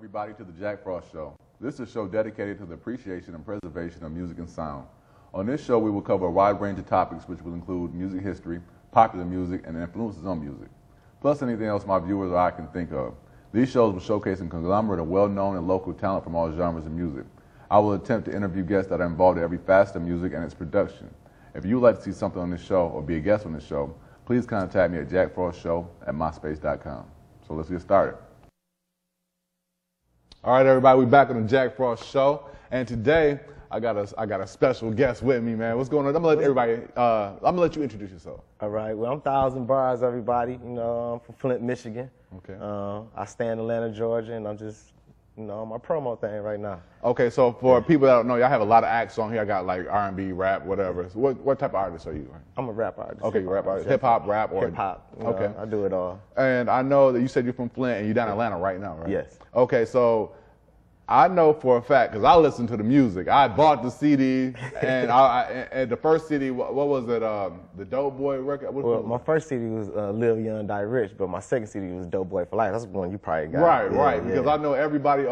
everybody to the Jack Frost Show. This is a show dedicated to the appreciation and preservation of music and sound. On this show, we will cover a wide range of topics which will include music history, popular music, and influences on music, plus anything else my viewers or I can think of. These shows will showcase a conglomerate of well-known and local talent from all genres of music. I will attempt to interview guests that are involved in every facet of music and its production. If you would like to see something on this show or be a guest on this show, please contact me at jackfrostshow@myspace.com. So let's get started. All right, everybody, we're back on the Jack Frost Show, and today I got a special guest with me, man. What's going on? I'm gonna let everybody. I'm gonna let you introduce yourself. All right. Well, I'm 1,000 Bars, everybody. You know, I'm from Flint, Michigan. Okay. I stay in Atlanta, Georgia, and I'm just, on my promo thing right now. Okay, so for people that don't know, y'all have a lot of acts on here. I got like R&B, rap, whatever. So what type of artist are you? I'm a rap artist. Okay, you rap artist. Hip hop, rap, or hip hop. Okay, I do it all. And I know that you said you're from Flint and you're down in Atlanta right now, right? Yes. Okay, so I know for a fact, because I listen to the music. I bought the CD, and and the first CD, what was it, the Dope Boy record? Well, my first CD was Live Young, Die Rich, but my second CD was Dope Boy for Life. That's the one you probably got. Right, because I know everybody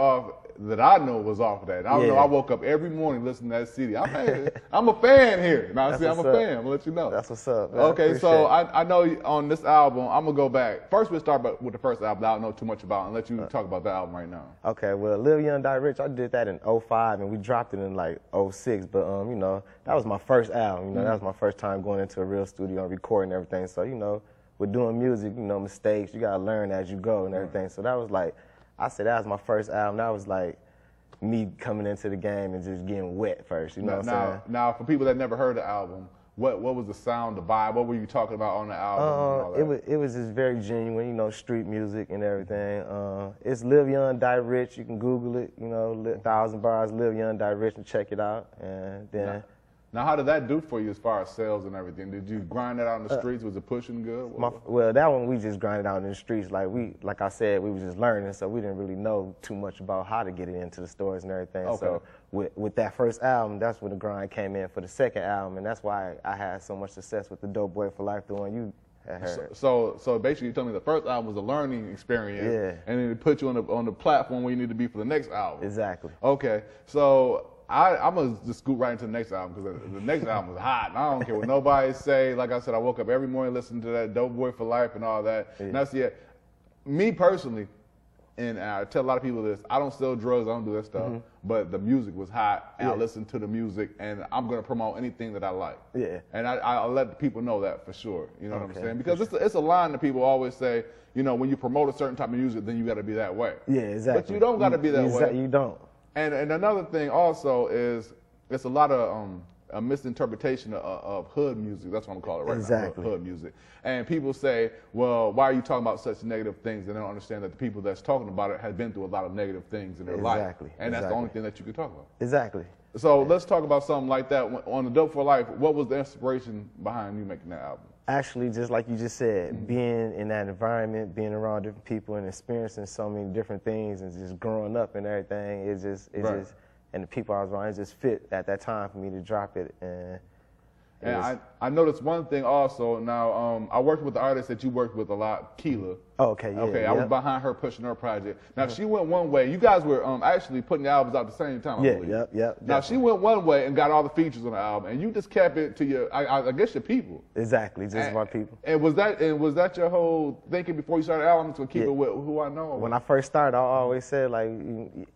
that I know was off of that. I know I woke up every morning listening to that CD. I'm a fan here. Now, see, I'm a fan. I'm going to let you know. That's what's up, man. Okay, so I know on this album, I'm going to go back. First, we'll start with the first album that I don't know too much about and let you talk about the album right now. Okay, well, Live Young, Die Rich, I did that in 2005, and we dropped it in like 2006. But, that was my first album. That was my first time going into a real studio and recording everything. So, with doing music, mistakes, you got to learn as you go and everything. So that was like, I said that was my first album. That was like me coming into the game and just getting wet first, you know what I'm saying? Now, for people that never heard the album, what was the sound, the vibe? What were you talking about on the album? And all that? It was just very genuine, street music and everything. It's Live Young, Die Rich. You can Google it, 1,000 Bars, Live Young, Die Rich, and check it out. And then. Now, how did that do for you as far as sales and everything? Did you grind that out in the streets? Was it pushing good? Well, that one we just grinded out in the streets. Like I said, we was just learning, so we didn't really know too much about how to get it into the stores and everything. Okay. So with that first album, that's when the grind came in for the second album, and that's why I had so much success with the Dope Boy for Life, the one you had heard. So basically, you told me the first album was a learning experience, and then it put you on the platform where you need to be for the next album. Exactly. Okay, so I'm going to just scoot right into the next album because the next album was hot. And I don't care what nobody say. Like I said, I woke up every morning listening to that Dope Boy for Life and all that. Yeah. And that's me personally, and I tell a lot of people this, I don't sell drugs, I don't do that stuff, but the music was hot, and I listened to the music, and I'm going to promote anything that I like. Yeah. And I'll let the people know that for sure. You know what I'm saying? Because it's a line that people always say, when you promote a certain type of music, then you got to be that way. Yeah, exactly. But you don't got to be that way. You don't. And another thing also is it's a lot of a misinterpretation of hood music. That's what I'm calling it right now, hood music. And people say, well, why are you talking about such negative things? And they don't understand that the people that's talking about it have been through a lot of negative things in their life. And that's the only thing that you can talk about. Exactly. So let's talk about something like that. On the Dope for Life, what was the inspiration behind you making that album? Actually, just like you just said, being in that environment, being around different people and experiencing so many different things and just growing up and everything, and the people I was around, it just fit at that time for me to drop it. And I noticed one thing also. Now, I worked with the artist that you worked with a lot, Keela. Oh, okay, yeah. Okay, I was behind her pushing her project. Now, she went one way. You guys were actually putting the albums out at the same time, I believe. Yep. Now, she went one way and got all the features on the album, and you just kept it to I guess your people. Exactly, just my people. And was that your whole thinking before you started the album to keep it with who I know? When I first started, I always said,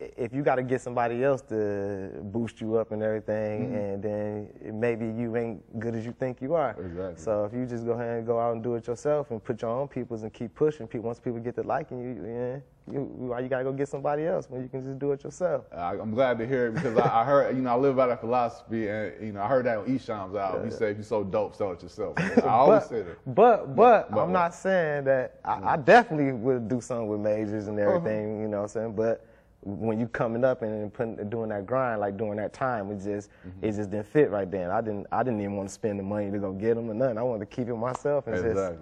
if you got to get somebody else to boost you up and everything, and then maybe you ain't good as you think you are. Exactly. So if you just go ahead and go out and do it yourself and put your own peoples and keep pushing, once people get to liking you, why you got to go get somebody else when you can just do it yourself? I'm glad to hear it because I heard, I live by that philosophy, and I heard that on Esham's album. He said, if you're so dope, sell it yourself. I always say that. But I'm not saying that I definitely would do something with majors and everything, you know what I'm saying? But when you coming up and doing that grind, like during that time, it just didn't fit right then. I didn't even want to spend the money to go get them or nothing. I wanted to keep it myself and just.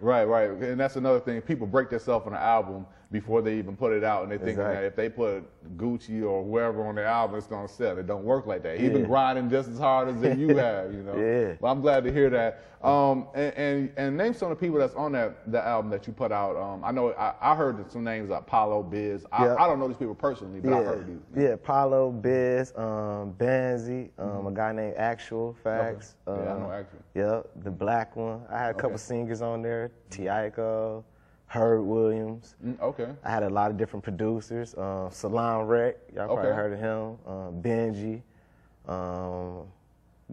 Right. And that's another thing. People break themselves on an album before they even put it out, and they thinking that if they put Gucci or whoever on their album, it's gonna sell. It don't work like that. He's been grinding just as hard as you have, you know. Yeah. But I'm glad to hear that. And name some of the people that's on the album that you put out. I know I heard some names like Paulo, Biz. I don't know these people personally, but I heard these. Yeah, Paulo, Biz, Banzi, a guy named Actual Facts. Okay. Yeah, I know Actual. Yep, the black one. I had a couple singers on there, Tiaiko, Herb Williams. Okay. I had a lot of different producers. Salam Rec, y'all probably heard of him. Benji,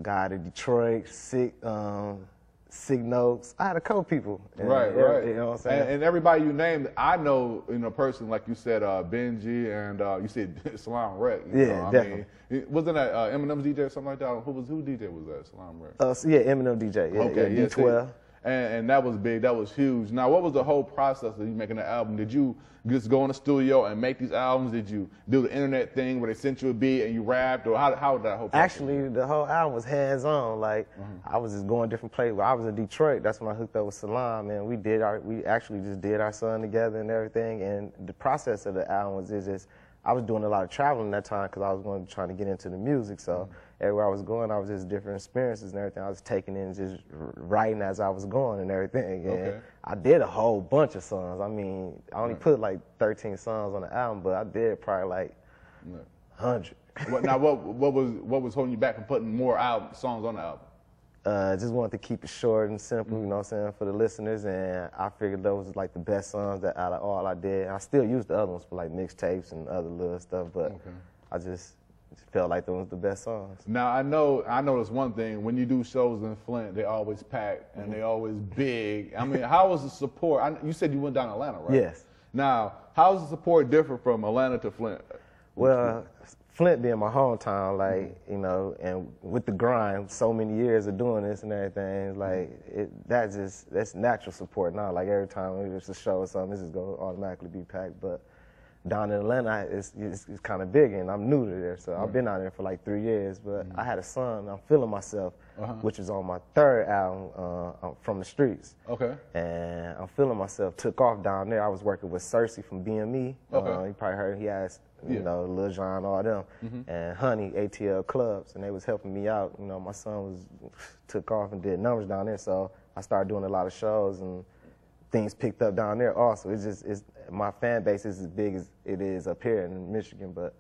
guy to Detroit, Sig Notes. I had a couple people. Right. You know what I'm saying? And everybody you named, I know, person, like you said, Benji, and you said Salam Rec. Definitely. Wasn't that Eminem's DJ or something like that? Who DJ was that, Salam Rec? Eminem DJ. Yeah, D12. And that was big. That was huge. Now, what was the whole process of you making the album? Did you just go in the studio and make these albums? Did you do the internet thing where they sent you a beat and you rapped? Or how did that whole process? Actually, the whole album was hands-on. Like, I was just going different places. I was in Detroit. That's when I hooked up with Salam, and we actually just did our son together and everything. And the process of the album was just, I was doing a lot of traveling that time because I was trying to get into the music. So everywhere I was going, I was just different experiences and everything. I was taking in, just writing as I was going and everything. And I did a whole bunch of songs. I mean, I only put like 13 songs on the album, but I did probably like 100. Now, what was holding you back from putting more songs on the album? Just wanted to keep it short and simple, you know what I'm saying, for the listeners, and I figured those was like the best songs that out of all I did. I still use the other ones for like mixtapes and other little stuff, but I just felt like those were the best songs. Now, I noticed one thing, when you do shows in Flint, they always pack and they always big. I mean, how was the support? You said you went down to Atlanta, right? Yes. Now, how's the support different from Atlanta to Flint? Well, Flint being my hometown, like, you know, and with the grind, so many years of doing this and everything, like, that's natural support now. Like, every time there's a show or something, it's just going to automatically be packed. But down in Atlanta, it's kind of big, and I'm new to there, so I've been out there for like 3 years. But I had a son, I'm Feeling Myself, which is on my third album, From the Streets. Okay. And I'm Feeling Myself took off down there. I was working with Cersei from BME. You probably heard he has, you know, Lil Jon, all them, and Honey, ATL Clubs, and they was helping me out. You know, my son took off and did numbers down there, so I started doing a lot of shows, and things picked up down there also. My fan base is as big as it is up here in Michigan, but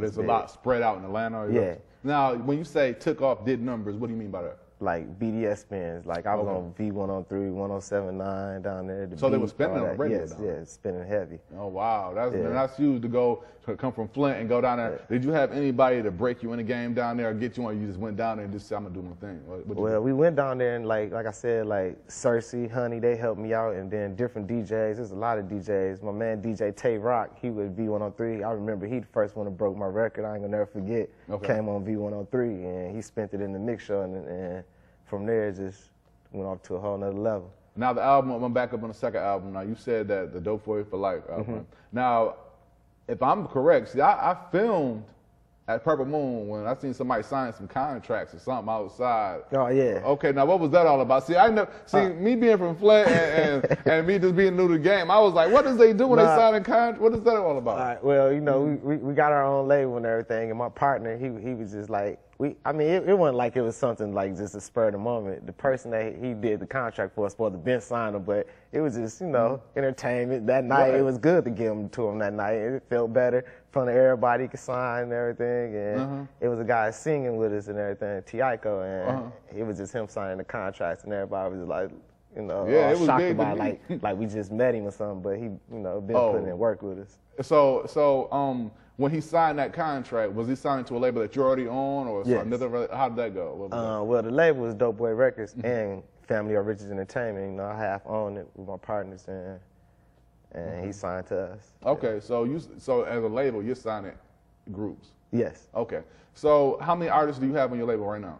it's a lot spread out in Atlanta. Yeah. Now, when you say took off, did numbers, what do you mean by that? Like BDS spins. Like I was on V103, 107.9 down there. So they were spinning on the radio. Yes, spinning heavy. Oh wow, that's huge to come from Flint and go down there. Did you have anybody to break you in the game down there or get you on? You just went down there and just said, I'm gonna do my thing. Well, we went down there and like I said, like Cersei, Honey, they helped me out, and then different DJs. There's a lot of DJs. My man DJ Tay Rock, he was V103. I remember he the first one that broke my record. I ain't gonna never forget. Came on V103 and he spent it in the mix show, and from there it just went off to a whole nother level. Now the album, I'm back up on the second album. Now you said that the Dope For You For Life album. Now, if I'm correct, see, I filmed at Purple Moon when I seen somebody sign some contracts or something outside. Oh yeah. Okay, now what was that all about? See, me being from Flint and me just being new to the game, I was like, what does they do when they sign a contract? What is that all about? All right, well, you know, we got our own label and everything, and my partner, he was just like, it wasn't like it was something like just a spur of the moment. The person that he did the contract for was supposed to been sign him, but it was just, you know, entertainment. That night, it was good to give him to him that night. It felt better in front of everybody. He could sign and everything, and it was a guy singing with us and everything, Tiaiko, and it was just him signing the contracts, and everybody was like, you know, it was shocked big about like we just met him or something, but he, you know, been putting in work with us. So when he signed that contract, was he signing to a label that you're already on, or another? How did that go? Well, the label was Dope Boy Records and Family of Riches Entertainment. You know, I half owned it with my partners, and he signed to us. Okay, so as a label, you're signing groups. Yes. Okay, so how many artists do you have on your label right now?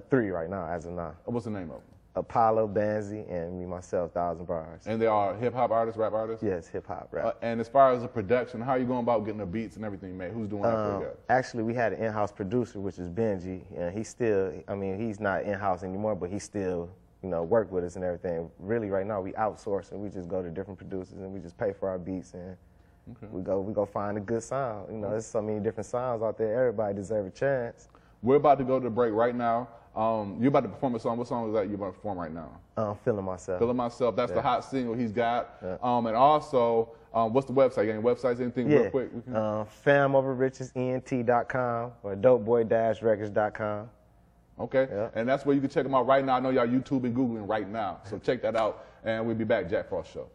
3 right now, as of now. What's the name of them? Apollo, Banzi, and me, myself, 1,000 Bars. And they are hip-hop artists, rap artists? Yes, hip-hop, rap. And as far as the production, how are you going about getting the beats and everything made? Who's doing that for you guys? Actually, we had an in-house producer, which is Benji, and he's still, he's not in-house anymore, but he's still you know, work with us and everything. Really, right now, we outsource and we just go to different producers and we just pay for our beats and we go find a good sound. You know, there's so many different sounds out there. Everybody deserves a chance. We're about to go to the break right now. You're about to perform a song. What song is that you're about to perform right now? Feeling Myself. Feeling Myself. That's the hot single he's got. And also, what's the website? Any websites, anything real quick? FamOverRichesENT.com or DopeBoy-Records.com. Okay. Yeah. And that's where you can check them out right now. I know y'all YouTube and Googling right now. So check that out. And we'll be back. Jack Frost Show.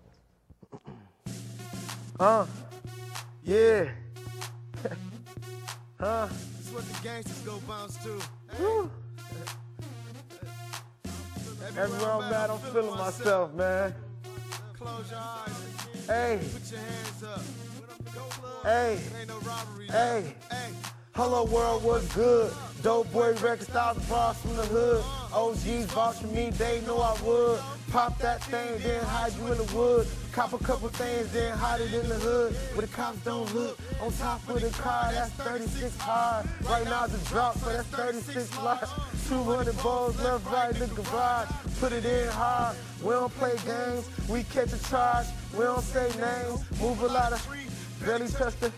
Yeah. This is what the gangsters go bounce to. Everywhere I'm at, I'm feeling myself, man. Close your eyes. Hey. Put your hands up. Hey. Ain't no robbery. Hey. Hey. Hello world, what's good? Dope Boy Records, 1,000 bars from the hood. OGs vouch for me, they know I would. Pop that thing, then hide you in the wood. Cop a couple things, then hide it in the hood. Where the cops don't look. On top of the car, that's 36 hard. Right now it's a drop, so that's 36 lots. 200 balls left, right in the garage. Put it in hard. We don't play games, we catch a charge. We don't say names, move a lot of barely trust the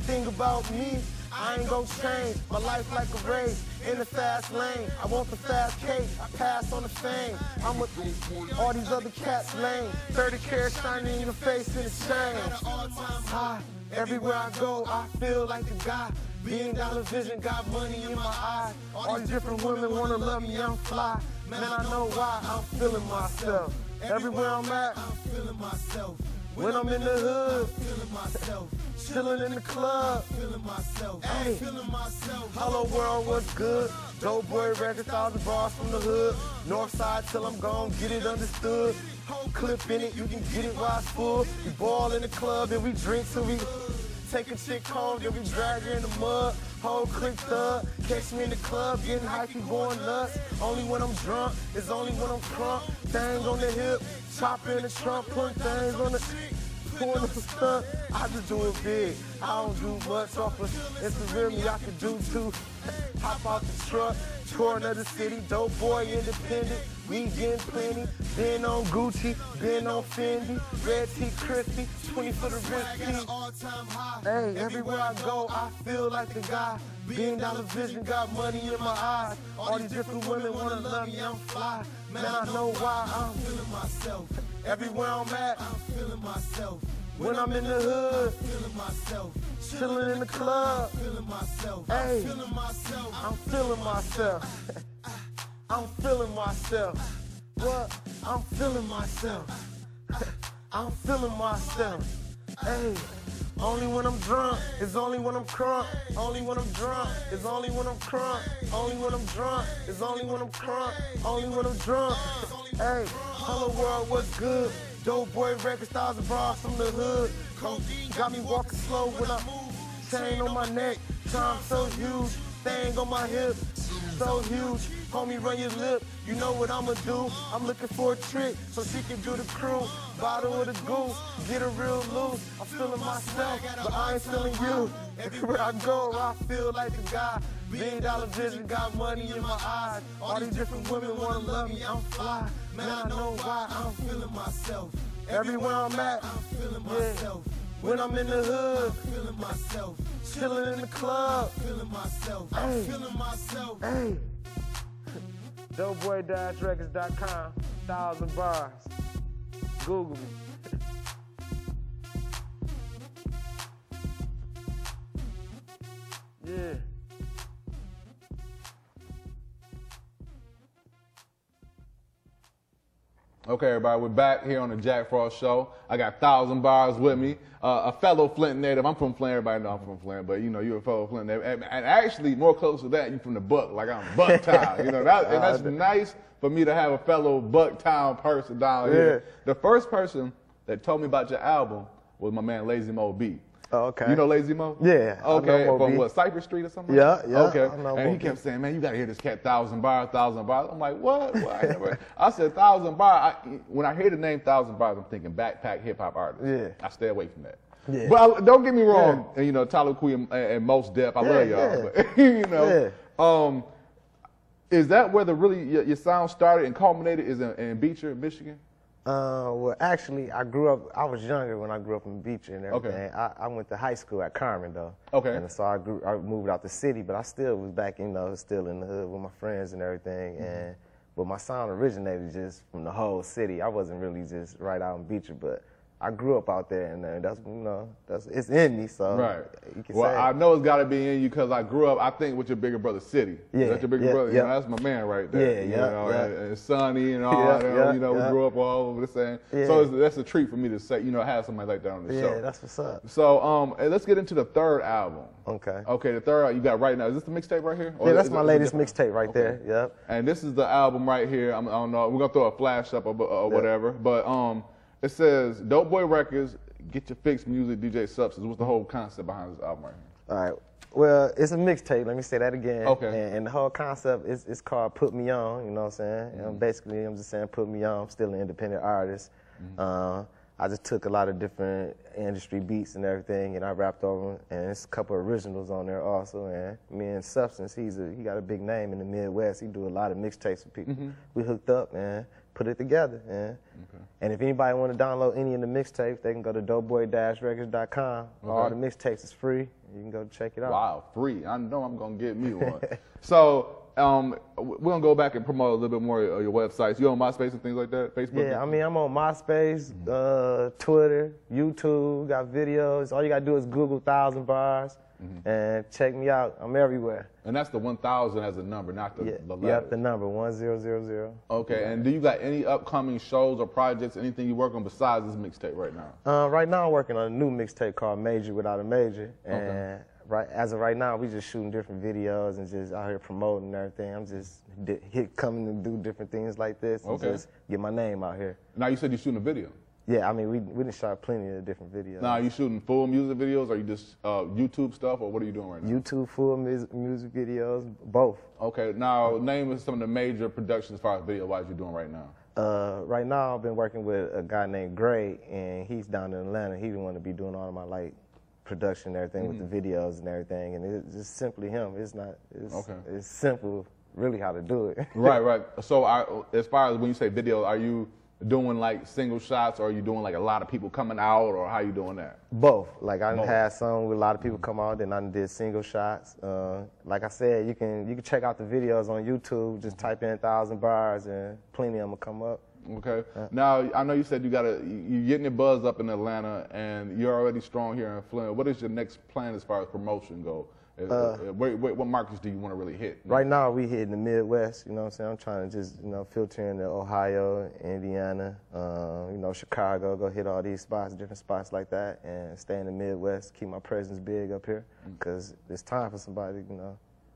thing about me. I ain't gon' change, my life like a race, in the fast lane. I want the fast cake, I pass on the fame. I'm with all these other cats lame. 30 carats shining in your face in the chain. High, everywhere I go, I feel like a guy. $1 vision, got money in my eyes. All these different women wanna love me, I'm fly. Man, I know why, I'm feeling myself. Everywhere I'm at, I'm feeling myself. when I'm in the hood, Feeling myself. chillin' in the club. Feeling myself. Hey. Feeling myself. Hello world, what's good? Dope Boy Records, 1,000 bars from the hood. North side till I'm gone, get it understood. Whole clip in it, you can get it while it's full. We ball in the club and we drink till we take a chick home, then we drag her in the mud. Whole click thug, catch me in the club, getting hypey, going nuts. Only when I'm drunk, it's only when I'm crunk. Thing on the hip, chopper in the trunk, putting things on the pulling the stuff. I just do it big. I don't do much off of it's the real me I can do too. Hop out the truck, tour another city, dope boy independent. We getting plenty, been on Gucci, been on Fendi, red tea crispy, 20 for the wrist. All-time high. Hey, everywhere I go, I feel like the guy. $1 vision, got money in my eyes. All these different women wanna love me, I'm fly. Man, I know why, I'm Feeling myself. everywhere I'm at. I'm feeling myself. When I'm in the hood, Feeling myself. chillin' in the club. Feeling myself. Hey. Feeling myself. I'm feeling myself. I'm feeling myself. What? I'm feeling myself. I'm feeling myself. Hey, only when I'm drunk, it's only when I'm crunk. Only when I'm drunk, it's only when I'm crunk. Only when I'm drunk, it's only when I'm crunk. Only when I'm drunk. Hey, hello world, what's good? Dope Boy Records, 1,000 bars from the hood. Got me walking slow when I move. Chain on my neck, charm so huge. Thing on my hip, so huge. Homie, run your lip, you know what I'ma do. I'm looking for a trick so she can do the crew. Bottle of the goose, get her real loose. I'm feeling myself, but I ain't feeling you. Everywhere I go, I feel like a guy. $1 vision, got money in my eyes. All these different women wanna love me, I'm fly. Man, I know why, I'm Feeling myself. everywhere I'm at. I'm feeling myself. When I'm in the hood, Feeling myself. chillin' in the club. Feeling myself. Hey. Feeling myself. Hey. DopeBoy-Records.com, 1,000 bars. Google me. Yeah. Okay, everybody, we're back here on the Jack Frost Show. I got 1,000 bars with me. A fellow Flint native. I'm from Flint. Everybody know I'm from Flint, but you know you're a fellow Flint native. And actually, more close to that, you from the Buck, like I'm Bucktown. You know, and that's nice for me to have a fellow Bucktown person down here. The first person that told me about your album was my man Lazy Mo B. Oh, okay. You know Lazy Mo? Yeah. Okay, I know Mo from B. what, Cypress Street or something? Yeah, yeah. Okay. I know And Mo he B. kept saying, man, you got to hear this cat, 1,000 bars, 1,000 bars. I'm like, what? I said, 1,000 bars. When I hear the name 1,000 bars, I'm thinking backpack hip hop artist. Yeah. I stay away from that. Yeah. But don't get me wrong, you know, Tyler Quee and Most Def, I love y'all. yeah. But, you know, Is that where your sound started and culminated? Is in Beecher, Michigan? Well, actually, I was younger when I grew up in Beecher and everything. Okay. I went to high school at Carmen, though. Okay. And so I moved out the city, but I still was back, still in the hood with my friends and everything. But my sound originated just from the whole city. I wasn't really just right out in Beecher, but I grew up out there, and that's it's in me. So right. You can well, say I know it's got to be in you because I grew up. I think with your bigger brother, City. Yeah. That's your bigger brother. Yeah. That's my man right there. Yeah. And Sonny and all that. We grew up all over the same. Yeah. So that's a treat for me to say, have somebody like that on the show. Yeah, that's what's up. So, let's get into the third album. Okay. Okay, the third you got right now. Is this the mixtape right here? Yeah, that's my latest mixtape right there. Yep. And this is the album right here. I don't know. We're gonna throw a flash up or whatever. But it says Dope Boy Records. Get your fix music, DJ Substance. What's the whole concept behind this album right here? All right. Well, it's a mixtape. Let me say that again. Okay. And the whole concept is called Put Me On. You know what I'm saying? And basically, I'm just saying Put Me On. I'm still an independent artist. I just took a lot of different industry beats and everything, and I rapped over them. And there's a couple of originals on there also. And me and Substance, he got a big name in the Midwest. He do a lot of mixtapes for people. We hooked up and put it together. And if anybody want to download any of the mixtapes, they can go to dopeboy-records.com. All the mixtapes is free. You can go check it out. Wow, free. I know I'm going to get me one. So we're going to go back and promote a little bit more of your websites. You on MySpace and things like that? Facebook? Yeah, I mean, I'm on MySpace, Twitter, YouTube, got videos. All you got to do is Google 1,000 Bars and check me out. I'm everywhere. And that's the 1,000 as a number, not the letter. Yep, the number, 1000. Okay, and do you got any upcoming shows or projects, anything you work on besides this mixtape right now? Right now I'm working on a new mixtape called Major Without a Major. And as of right now, we just shooting different videos and just out here promoting and everything. I'm just coming to do different things like this and just get my name out here. Now, you said you're shooting a video. Yeah, I mean, we done shot plenty of different videos. Now, are you shooting full music videos, or are you just YouTube stuff, or what are you doing right now? YouTube full music videos, both. Okay, now name some of the major productions as far as video-wise you're doing right now. Right now, I've been working with a guy named Gray, and he's down in Atlanta. He didn't want to be doing all of my production and everything with the videos and everything, and it's just simply him. It's simple, really, how to do it. Right. So, as far as when you say video, are you doing single shots, or are you doing a lot of people coming out, or how you doing that? Both. I done had some with a lot of people come out, then I did single shots. Like I said, you can check out the videos on YouTube. Just type in 1,000 Bars, and plenty of them will come up. Okay. Now, I know you said you're getting your buzz up in Atlanta, and you're already strong here in Flint. What is your next plan as far as promotion go? What markets do you want to really hit? Right now, we hitting the Midwest. You know what I'm saying? I'm trying to just filter into Ohio, Indiana, Chicago. Go hit all these spots, different spots like that, and stay in the Midwest. Keep my presence big up here, because it's time for somebody.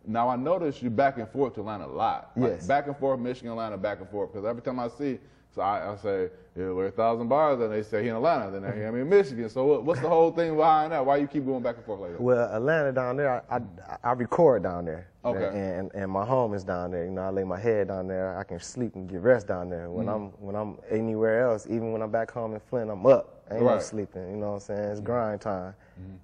Now, I noticed you back and forth to Atlanta a lot. Yes. Back and forth, Michigan, Atlanta, back and forth. Because every time I see, so I say, yeah, we're 1,000 Bars, and they say he in Atlanta, then they hear me in Michigan. So what's the whole thing behind that? Why you keep going back and forth like that? Well, Atlanta down there, I record down there. Okay. And my home is down there. I lay my head down there. I can sleep and get rest down there. When I'm anywhere else, even when I'm back home in Flint, I'm up. I ain't no sleeping. You know what I'm saying? It's grind time.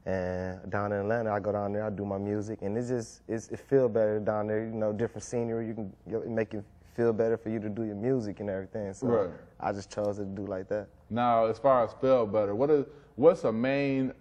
And down in Atlanta, I go down there, I do my music, and it feel better down there. Different scenery. You can make it feel better for you to do your music and everything. So I just chose to do like that. Now, as far as feel better, what's a main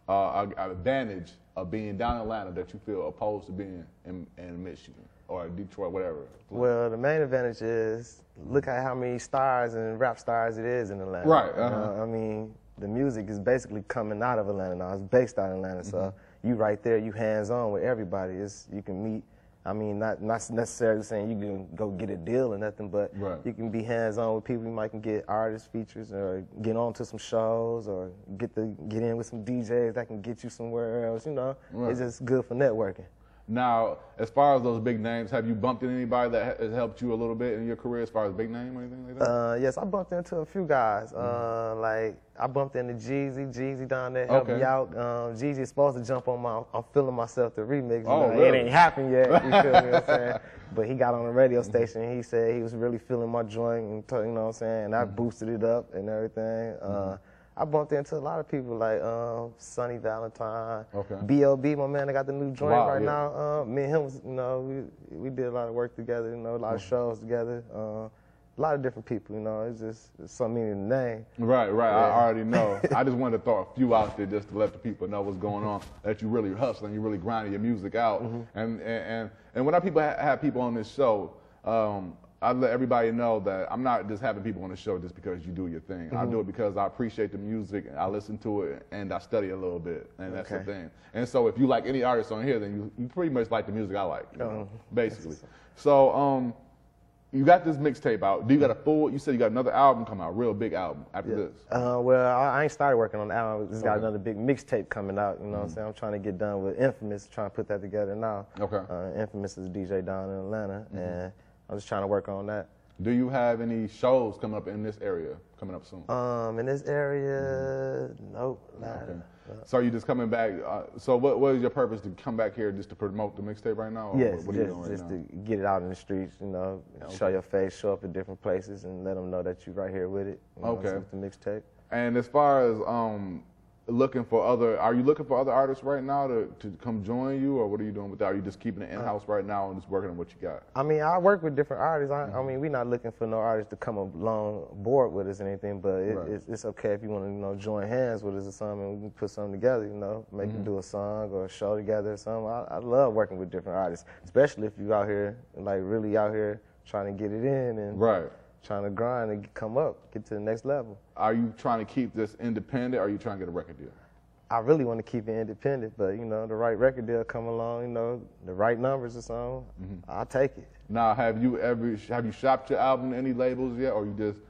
advantage of being down in Atlanta that you feel opposed to being in Michigan or Detroit, whatever? Well, the main advantage is look at how many stars and rap stars it is in Atlanta. Right. I mean, the music is basically coming out of Atlanta now. It's based out of Atlanta, so you right there, you hands-on with everybody. You can meet. I mean, not necessarily saying you can go get a deal or nothing, but you can be hands-on with people. You might can get artist features or get on to some shows or get in with some DJs that can get you somewhere else. It's just good for networking. Now, as far as those big names, have you bumped into anybody that has helped you a little bit in your career as far as big name or anything like that? Yes, I bumped into a few guys. I bumped into Jeezy down there, helped me out. Jeezy is supposed to jump on I'm Feeling Myself, the remix. Really? It ain't happened yet, you feel me what I'm saying? But he got on the radio station and he said he was really feeling my joint, and you know what I'm saying? And I boosted it up and everything. I bumped into a lot of people like Sonny Valentine, Okay. B.O.B., my man, I got the new joint Wow, right yeah. now. Me and him, was, you know, we did a lot of work together, you know, a lot of shows together. A lot of different people, you know, it's so many in the name. Right, right. Yeah. I already know. I just wanted to throw a few out there just to let the people know what's going on, that you really hustling, you really grinding your music out. And when I have people on this show, I let everybody know that I'm not just having people on the show just because you do your thing. I do it because I appreciate the music, I listen to it, and I study a little bit, and that's the thing. And so if you like any artist on here, then you pretty much like the music I like, you know, basically. So you got this mixtape out. Do you got a full? You said you got another album coming out, real big album after this. Well, I ain't started working on the album. I just got another big mixtape coming out. You know what I'm saying? I'm trying to get done with Infamous, trying to put that together now. Okay. Infamous is a DJ down in Atlanta, and I'm just trying to work on that. Do you have any shows coming up in this area coming up soon? In this area, nope. Okay. So you just coming back? So what is your purpose to come back here just to promote the mixtape right now? Or Yes, what are you doing right just now? to get it out in the streets, you know, show your face, show up at different places, and let them know that you're right here with it. You know, Okay. with the mixtape. And as far as looking for are you looking for other artists right now to come join you, or what are you doing with that? Are you just keeping it in-house right now and just working on what you got? I mean, I work with different artists. I mean, we're not looking for no artists to come along board with us or anything, but it's okay if you want to, you know, join hands with us or something, and we can put something together, you know, maybe do a song or a show together or something. I love working with different artists, especially if you out here, like really out here trying to get it in and trying to grind and come up, get to the next level. Are you trying to keep this independent, or are you trying to get a record deal? I really want to keep it independent, but, you know, the right record deal come along, you know, the right numbers or something, I'll take it. Now, have you shopped your album to any labels yet, or you just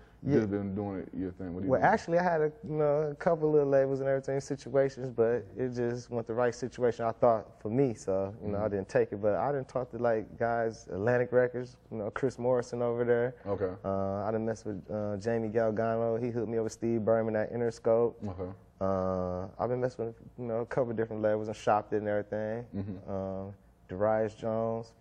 been doing it your thing? What do you Well, mean? actually, I had a couple of labels and everything, situations, but it just wasn't the right situation I thought for me, so, you know, I didn't take it. But I didn't talk to, like, guys, Atlantic Records, you know, Chris Morrison over there. Okay. I done messed with Jamie Galgano. He hooked me up with Steve Berman at Interscope. Okay. I've been messing with, you know, a couple of different labels and shopped it and everything. Darius Jones,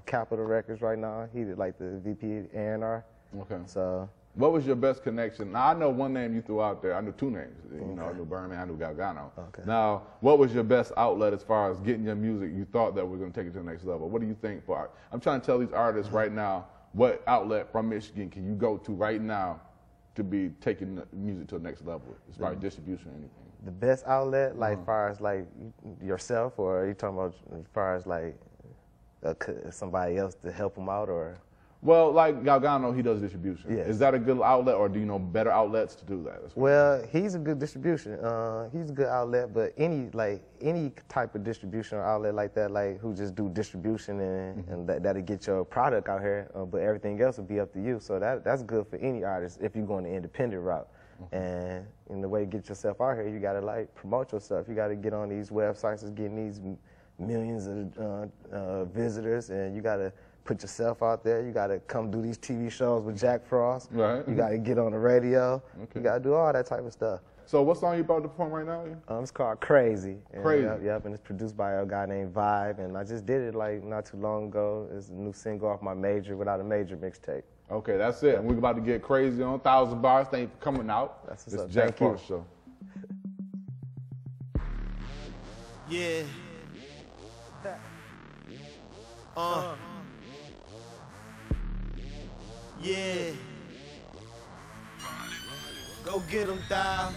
Capitol Records right now. He did like the VP A&R. Okay. So. What was your best connection? Now, I know one name you threw out there. I knew two names. You know, I knew Berman, I knew Galgano. Okay. Now, what was your best outlet as far as getting your music you thought that was going to take it to the next level? What do you think for art? I'm trying to tell these artists right now, what outlet from Michigan can you go to right now to be taking the music to the next level as far as distribution or anything? The best outlet, like, as far as, like, yourself, or are you talking about as far as, like, somebody else to help them out, or? Well, like Galgano, he does distribution. Yes. Is that a good outlet, or do you know better outlets to do that? Well, he's a good distribution. He's a good outlet, but any type of distribution or outlet like that, like who just do distribution and that'll get your product out here, but everything else will be up to you. So that's good for any artist if you're going the independent route. And in the way to get yourself out here, you gotta like promote yourself. You gotta get on these websites that's getting these millions of visitors, and you gotta put yourself out there. You got to come do these TV shows with Jack Frost. Right. You got to get on the radio. Okay. You got to do all that type of stuff. So what song you about to perform right now? It's called Crazy. Crazy. Yep, and it's produced by a guy named Vibe, and I just did it like not too long ago. It's a new single off my Major Without a Major mixtape. Okay, that's it. And we're about to get crazy on 1,000 Bars. Thank you for coming out. That's what's It's up. Jack Thank you. Frost Show. Yeah. Yeah. Go get 'em, dial.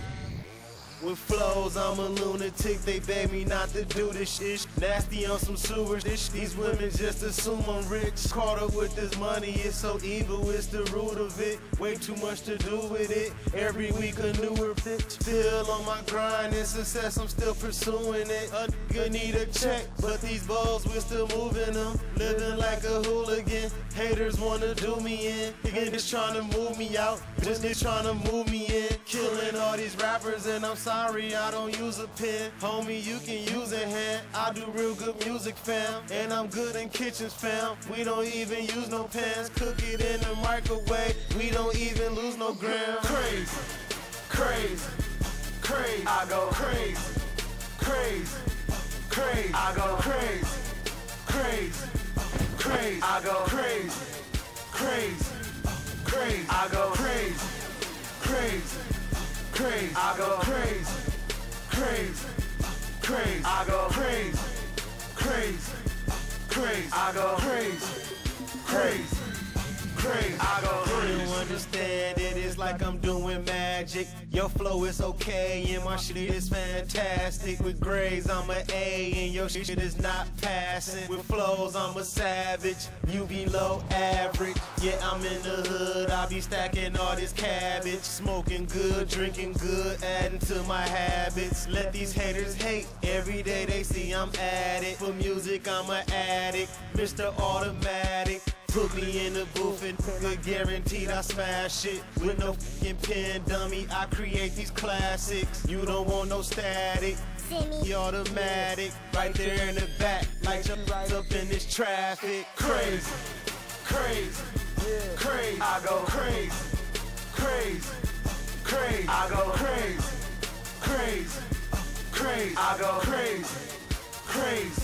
With flows, I'm a lunatic. They beg me not to do this shit. Nasty on some sewers. These women just assume I'm rich. Caught up with this money, it's so evil. It's the root of it. Way too much to do with it. Every week a newer pitch. Still on my grind and success, I'm still pursuing it. A nigga need a check, but these balls we're still moving them. Living like a hooligan. Haters wanna do me in. Again, just trying to move me out. Just trying to move me in. Killing all these rappers, and I'm sorry I don't use a pen. Homie, you can use a hand. I do real good music, fam. And I'm good in kitchens, fam. We don't even use no pans. Cook it in the microwave. We don't even lose no grams. Crazy, crazy, crazy. I go crazy, crazy, crazy. I go crazy, crazy, crazy. I go crazy, crazy, crazy. I go crazy, crazy. crazy. I go crazy, crazy, crazy. I go crazy, crazy, crazy. I go crazy, crazy. Crazy. I go crazy. You understand it is like I'm doing magic. Your flow is okay and my shit is fantastic. With grades I'm a A and your shit is not passing. With flows I'm a savage, you below average. Yeah, I'm in the hood, I be stacking all this cabbage. Smoking good, drinking good, adding to my habits. Let these haters hate, every day they see I'm at it. For music I'm an addict, Mr. Automatic. Put me in the booth and nigga guaranteed I smash it. With no fucking pen, dummy, I create these classics. You don't want no static, automatic. Right there in the back, like you're right up in this traffic. Crazy, crazy, yeah. Crazy. I go crazy, crazy, crazy. I go crazy, crazy, crazy. I go crazy, crazy,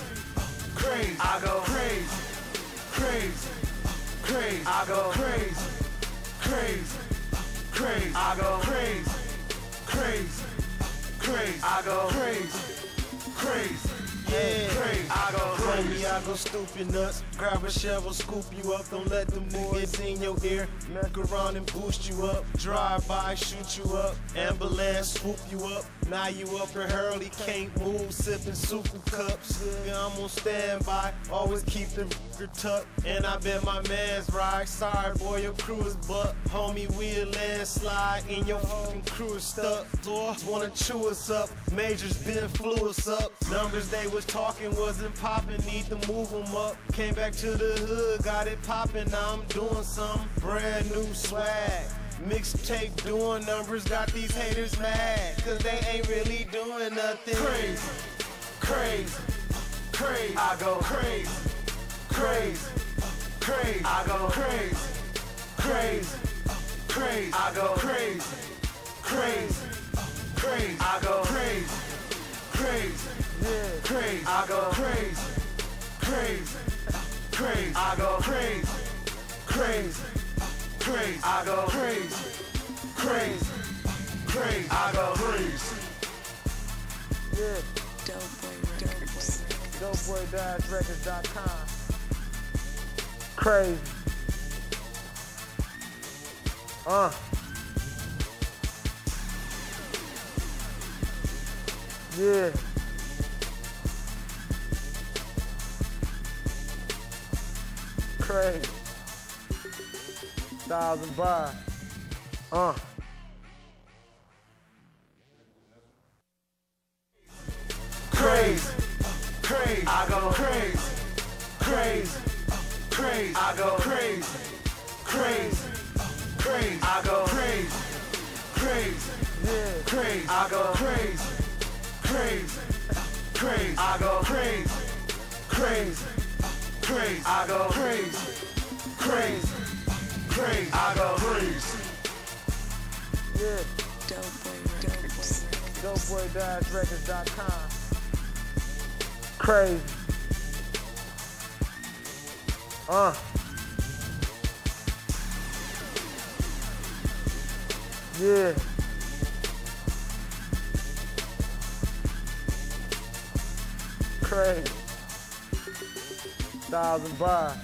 crazy. I go crazy, crazy. Crazy. I go crazy, crazy, crazy. I go crazy, crazy, crazy. I go crazy, crazy. Yeah, crazy. I go crazy. I go stupid nuts. Grab a shovel, scoop you up. Don't let them boys in your ear. Knock around and boost you up. Drive by, shoot you up. Ambulance, swoop you up. Now you up and early, can't move, sipping super cups. Yeah, I'm on standby, always keep the record tucked. And I bet my man's right. Sorry, boy, your crew is buck. Homie, we a landslide, and your fucking crew is stuck. Boys wanna chew us up, majors been flew us up. Numbers they was talking wasn't popping, need to move them up. Came back to the hood, got it popping, now I'm doing some brand new swag. Mixtape doing numbers, got these haters mad, cause they ain't really doing nothing. Crazy, crazy, crazy. I go crazy, crazy, crazy. I go crazy, crazy, crazy. I go crazy, crazy, crazy. I go crazy, crazy, yeah. Crazy. I go crazy, crazy, crazy. I go crazy, crazy. Crazy. I go crazy, crazy, crazy. I go crazy. Yeah. DopeBoy-Records.com. Crazy. Yeah. Crazy. 1,000 bars. Crazy, crazy. I go crazy, crazy, crazy. I go crazy, crazy, crazy. I go crazy, crazy, yeah. Crazy. I go crazy, crazy, crazy. I go crazy, crazy, crazy. I go crazy, crazy. Crazy. I go crazy. Yeah. DopeBoy-Records.com. Crazy. Yeah. Crazy. 1,000 bars.